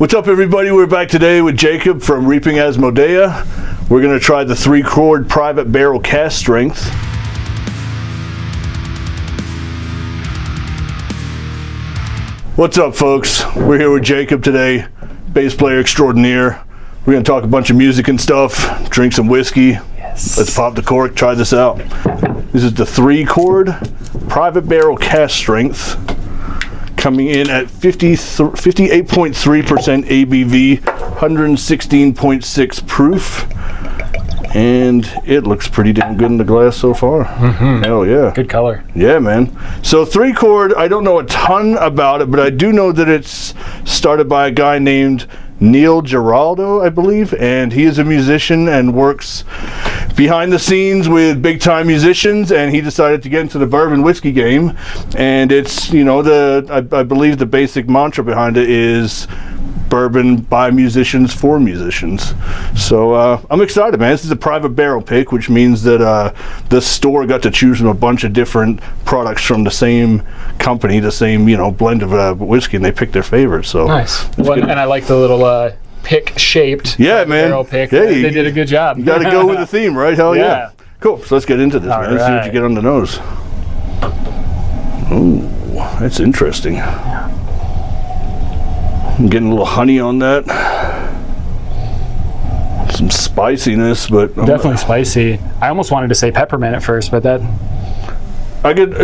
What's up, everybody? We're back today with Jakub from Reaping Asmodea. We're going to try the 3 Chord Private Barrel Cask Strength. What's up, folks? We're here with Jakub today, bass player extraordinaire. We're going to talk a bunch of music and stuff, drink some whiskey. Yes. Let's pop the cork, try this out. This is the 3 Chord Private Barrel Cask Strength, coming in at 58.3% ABV, 116.6 proof, and it looks pretty damn good in the glass so far. Hell yeah. Good color. Yeah, man. So 3 Chord, I don't know a ton about it, but I do know that it's started by a guy named Neil Giraldo, I believe, and he is a musician and works behind the scenes with big time musicians, and he decided to get into the bourbon whiskey game. And it's, you know, I believe the basic mantra behind it is bourbon by musicians for musicians. So I'm excited, man. This is a private barrel pick, which means that the store got to choose from a bunch of different products from the same company, the same, you know, blend of whiskey, and they picked their favorite. So nice. Well, and I like the little pick shaped barrel pick. Yeah, they did a good job. You got to go with the theme, right? Hell yeah. Cool. So let's get into this, man. Let's see what you get on the nose. Ooh, that's interesting. I'm getting a little honey on that. Some spiciness, but definitely spicy. I almost wanted to say peppermint at first, but that I could.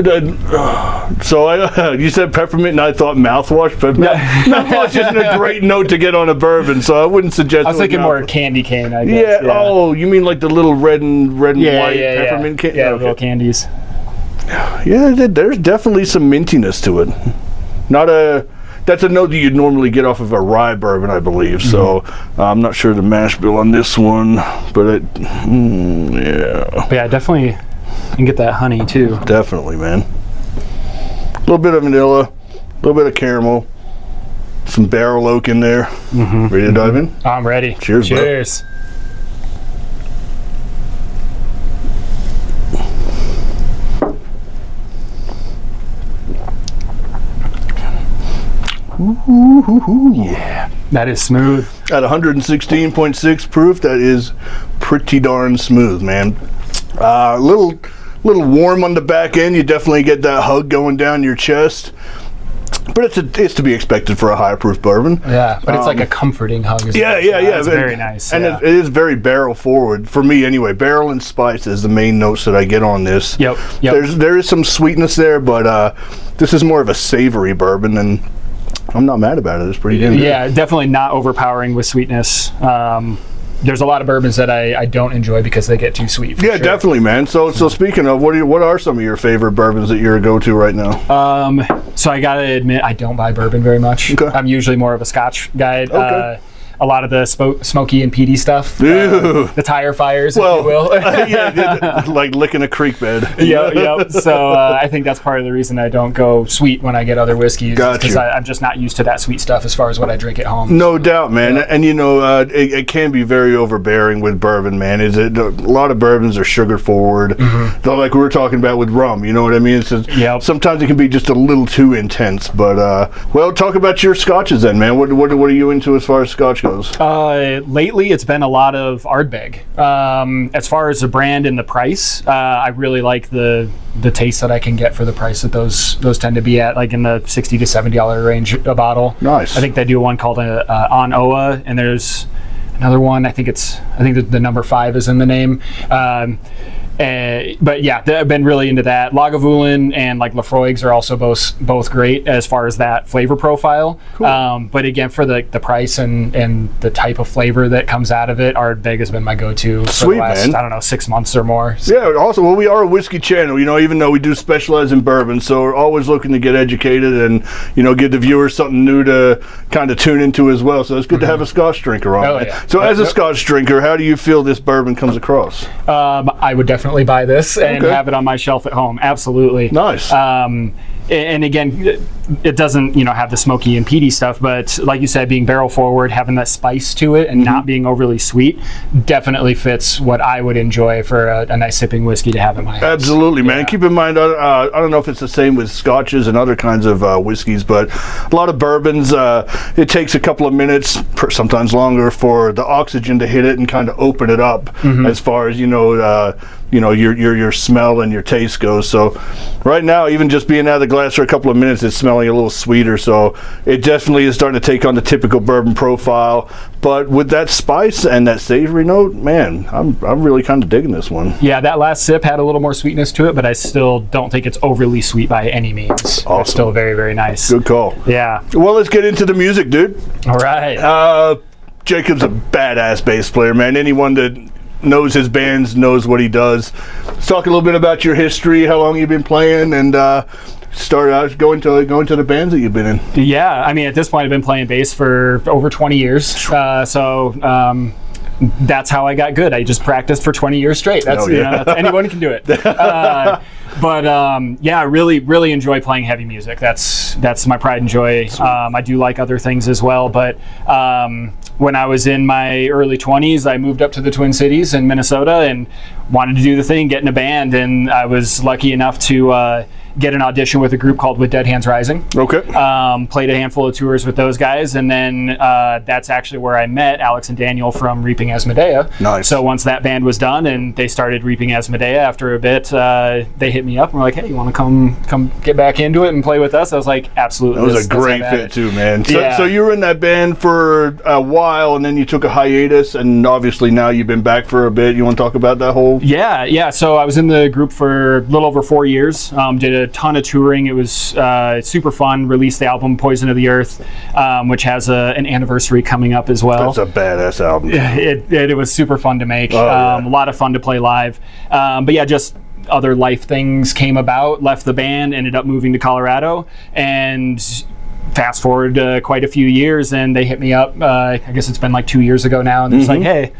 You said peppermint, and I thought mouthwash, but mouthwash isn't a great note to get on a bourbon, so I wouldn't suggest. I was thinking more candy cane, I guess. Yeah. Oh, you mean like the little red and white peppermint candy? Yeah, little candies. Yeah, there's definitely some mintiness to it. That's a note that you'd normally get off of a rye bourbon, I believe. So I'm not sure the mash bill on this one, but yeah. But yeah, definitely can get that honey too. Definitely, man. A little bit of vanilla, a little bit of caramel, some barrel oak in there. Ready to dive in? I'm ready. Cheers, Cheers. Yeah, that is smooth. At 116.6 proof, that is pretty darn smooth, man. Little warm on the back end. You definitely get that hug going down your chest, but it's to be expected for a high proof bourbon. Yeah, but it's like a comforting hug. Yeah. It's very nice. And it is very barrel forward for me anyway. Barrel and spice is the main notes that I get on this. Yep. There is some sweetness there, but this is more of a savory bourbon, and I'm not mad about it. It's pretty damn good. Yeah, definitely not overpowering with sweetness. There's a lot of bourbons that I don't enjoy because they get too sweet. Yeah, definitely, man. So speaking of, what are some of your favorite bourbons that you're a go-to right now? So I gotta admit, I don't buy bourbon very much. Okay. I'm usually more of a Scotch guy. Okay. A lot of the smoky and peaty stuff, the tire fires, if you will. Yeah, like licking a creek bed. Yep. So I think that's part of the reason I don't go sweet when I get other whiskeys, because I'm just not used to that sweet stuff as far as what I drink at home. No doubt, man. Yeah. And you know, it can be very overbearing with bourbon, man. A lot of bourbons are sugar forward, though, like we were talking about with rum. You know what I mean? It's just, sometimes it can be just a little too intense. But well, talk about your scotches then, man. What are you into as far as scotch goes? Lately, it's been a lot of Ardbeg. As far as the brand and the price, I really like the taste that I can get for the price that those tend to be at, like in the $60 to $70 range a bottle. Nice. I think they do one called On Oa, and there's another one. I think the number 5 is in the name. But yeah, I've been really into that. Lagavulin and like Lafroigs are also both great as far as that flavor profile. Cool. But again, for the price and the type of flavor that comes out of it, Ardbeg has been my go-to for the last, I don't know, 6 months or more. So. Yeah, also, well, we are a whiskey channel, you know, even though we do specialize in bourbon, so we're always looking to get educated and, you know, give the viewers something new to kind of tune into as well. So it's good to have a Scotch drinker on. Oh, yeah. So as a Scotch drinker, how do you feel this bourbon comes across? I would definitely buy this and have it on my shelf at home. Absolutely. Nice. And again, it doesn't, have the smoky and peaty stuff, but like you said, being barrel forward, having that spice to it and not being overly sweet definitely fits what I would enjoy for a nice sipping whiskey to have in my house. Absolutely, man. Keep in mind, I don't know if it's the same with scotches and other kinds of whiskeys, but a lot of bourbons, it takes a couple of minutes, sometimes longer, for the oxygen to hit it and kind of open it up as far as, your smell and your taste goes. So right now, even just being out of the glass for a couple of minutes, it's smelling a little sweeter. So it definitely is starting to take on the typical bourbon profile. But with that spice and that savory note, man, I'm really kind of digging this one. Yeah, that last sip had a little more sweetness to it, but I still don't think it's overly sweet by any means. Awesome. It's still very, very nice. Good call. Yeah. Well, let's get into the music, dude. All right. Jakub's a badass bass player, man. Anyone that knows his bands knows what he does. Let's talk a little bit about your history, how long you've been playing, and start out going to the bands that you've been in. Yeah, I mean, at this point, I've been playing bass for over 20 years. So that's how I got good. I just practiced for 20 years straight. That's, anyone can do it. But I really, really enjoy playing heavy music. That's my pride and joy. I do like other things as well, but when I was in my early 20s, I moved up to the Twin Cities in Minnesota and wanted to do the thing, get in a band, and I was lucky enough to get an audition with a group called With Dead Hands Rising. Okay. Played a handful of tours with those guys, and then that's actually where I met Alex and Daniel from Reaping as Medea. Nice. So once that band was done and they started Reaping as Medea, after a bit, they hit me up and were like, "Hey, you want to come get back into it and play with us?" I was like, "Absolutely." That was a great fit too, man. So you were in that band for a while, and then you took a hiatus, and obviously now you've been back for a bit. You want to talk about that whole? Yeah. So I was in the group for a little over 4 years. Did a ton of touring. It was super fun. Released the album Poison of the Earth, which has an anniversary coming up as well. That's a badass album. It was super fun to make. A lot of fun to play live. But yeah, just other life things came about. Left the band, ended up moving to Colorado, and fast forward quite a few years, and they hit me up. I guess it's been like 2 years ago now, and it's like, "Hey,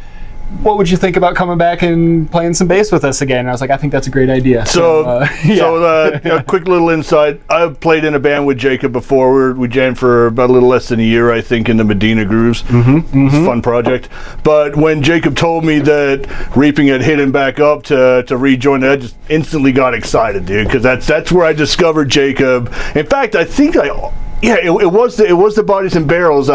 what would you think about coming back and playing some bass with us again?" And I was like, "I think that's a great idea." So a quick little insight. I've played in a band with Jakub before. We jammed for about a little less than a year, I think, in the Medina Grooves. It's a fun project. But when Jakub told me that Reaping had hit him back up to rejoin, I just instantly got excited, dude, because that's where I discovered Jakub. In fact, I think it was the Bodies and Barrels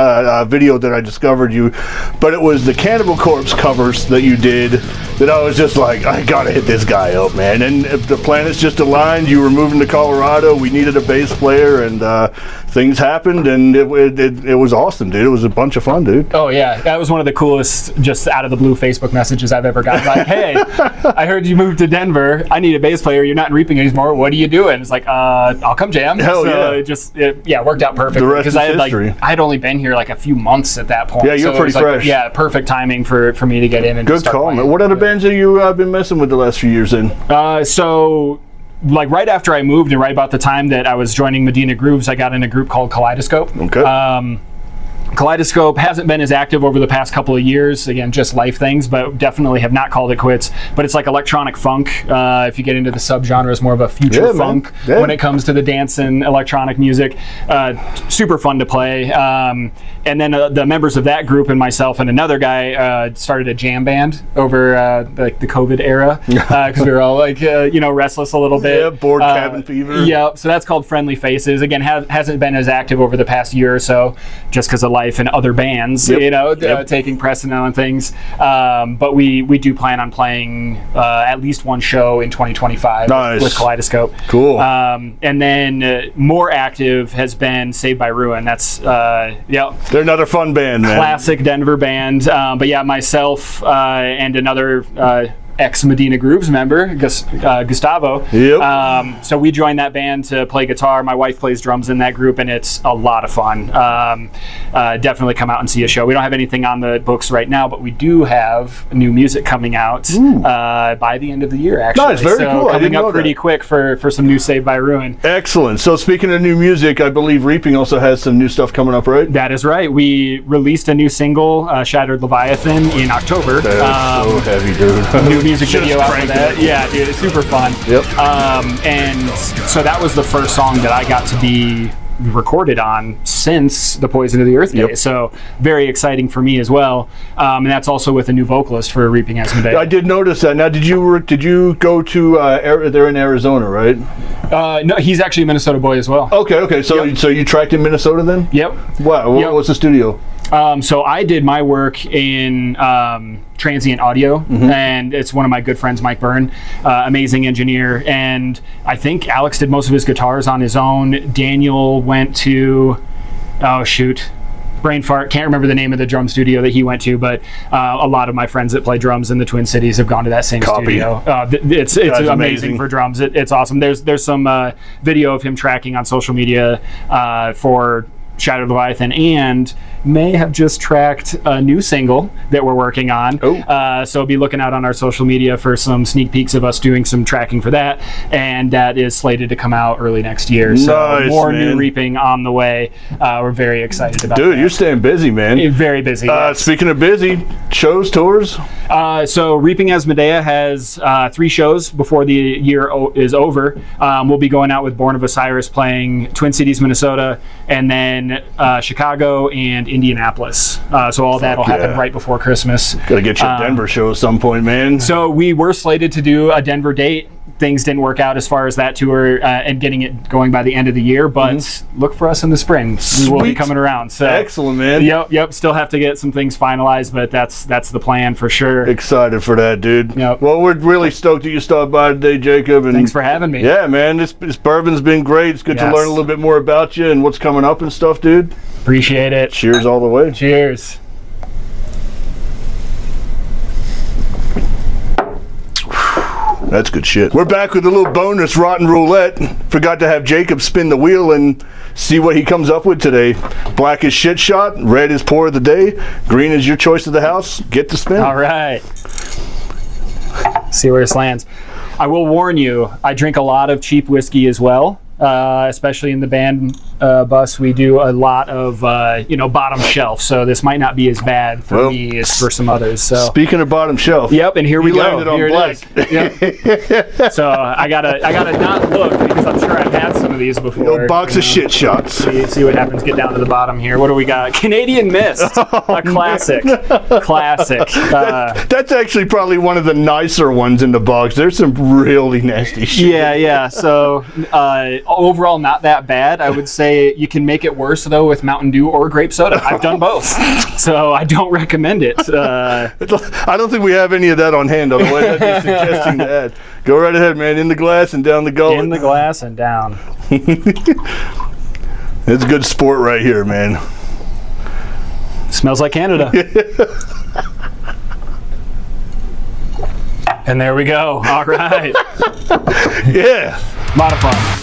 video that I discovered you, but it was the Cannibal Corpse covers that you did that I was just like, I gotta hit this guy up, man. And if the planets just aligned, you were moving to Colorado, we needed a bass player, and things happened, and it was awesome, dude. It was a bunch of fun, dude. Oh yeah, that was one of the coolest, just out of the blue Facebook messages I've ever gotten. Like, "Hey, I heard you moved to Denver. I need a bass player. You're not in Reaping anymore. What are you doing?" It's like, I'll come jam. Hell so yeah. It worked out perfectly. The rest is history. I had only been here like a few months at that point. Yeah, you're pretty fresh. Perfect timing for me to get in and good call, man. What other bands have you been messing with the last few years in? So, like right after I moved and right about the time that I was joining Medina Grooves, I got in a group called Kaleidoscope. Okay. Kaleidoscope hasn't been as active over the past couple of years. Again, just life things, but definitely have not called it quits. But it's like electronic funk. If you get into the subgenre, it's more of a future funk when it comes to the dance and electronic music. Super fun to play. And then the members of that group and myself and another guy started a jam band over the COVID era because we were all like, restless a little bit. Yeah, bored cabin fever. Yeah, so that's called Friendly Faces. Again, hasn't been as active over the past year or so, just because of life and other bands, taking precedent on things. But we do plan on playing at least one show in 2025 with Kaleidoscope. Cool. And then more active has been Saved by Ruin. That's they're another fun band, man. Classic Denver band. But yeah, myself and another ex-Medina Grooves member, Gustavo. Yep. So we joined that band to play guitar. My wife plays drums in that group, and it's a lot of fun. Definitely come out and see a show. We don't have anything on the books right now, but we do have new music coming out by the end of the year, actually. Nice, very cool. Coming up pretty quick for some new Saved by Ruin. Excellent. So speaking of new music, I believe Reaping also has some new stuff coming up, right? That is right. We released a new single, Shattered Leviathan, in October. That is so heavy, dude. New music video out for that. Yeah, dude, it's super fun. Yep. And so that was the first song that I got to be recorded on since the Poison of the Earth days. So very exciting for me as well. And that's also with a new vocalist for Reaping Asmodee. I did notice that. Now, did you go to they're in Arizona, right? No, he's actually a Minnesota boy as well. Okay. So you tracked in Minnesota then? Yep. Wow. What was the studio? So I did my work in transient audio, and it's one of my good friends, Mike Byrne, amazing engineer. And I think Alex did most of his guitars on his own. Daniel went to, brain fart, can't remember the name of the drum studio that he went to, but a lot of my friends that play drums in the Twin Cities have gone to that same studio. It's amazing for drums. It's awesome. There's some video of him tracking on social media for Shattered Leviathan, and may have just tracked a new single that we're working on. So be looking out on our social media for some sneak peeks of us doing some tracking for that, and that is slated to come out early next year. So more new Reaping on the way. We're very excited about Dude, that. you're staying busy, man. Very busy. Yes. Speaking of busy, shows, tours? So Reaping Asmodee has 3 shows before the year is over. We'll be going out with Born of Osiris playing Twin Cities, Minnesota, and then Chicago and Indianapolis. So all that will happen right before Christmas. Gotta get you a Denver show at some point, man. So we were slated to do a Denver date. Things didn't work out as far as that tour and getting it going by the end of the year, but look for us in the spring. We will be coming around. So excellent, man. Yep. Still have to get some things finalized, but that's the plan for sure. Excited for that, dude. Yep. Well, we're really stoked that you stopped by today, Jacob. And thanks for having me. Yeah, man. This bourbon's been great. It's good to learn a little bit more about you and what's coming up and stuff, dude. Appreciate it. Cheers all the way. Cheers. That's good shit. We're back with a little bonus Rotten Roulette. Forgot to have Jacob spin the wheel and see what he comes up with today. Black is shit shot, red is pour of the day, green is your choice of the house. Get the spin. All right. See where this lands. I will warn you, I drink a lot of cheap whiskey as well. Especially in the band bus, we do a lot of bottom shelf. So this might not be as bad for me as for some others. So speaking of bottom shelf, yep, and here we go. Landed on here black. Yep. So I gotta not look because I'm sure I've had some of these before. A box of shit shots. See what happens. Get down to the bottom here. What do we got? Canadian Mist, a classic. Classic. That's actually probably one of the nicer ones in the box. There's some really nasty shit. Yeah. So overall, not that bad. I would say you can make it worse though with Mountain Dew or grape soda. I've done both, so I don't recommend it. I don't think we have any of that on hand. Otherwise, I'd be suggesting that. Go right ahead, man. In the glass and down the gullet. In the glass and down. It's good sport right here, man. Smells like Canada. And there we go. All right. Yeah. A lot of fun.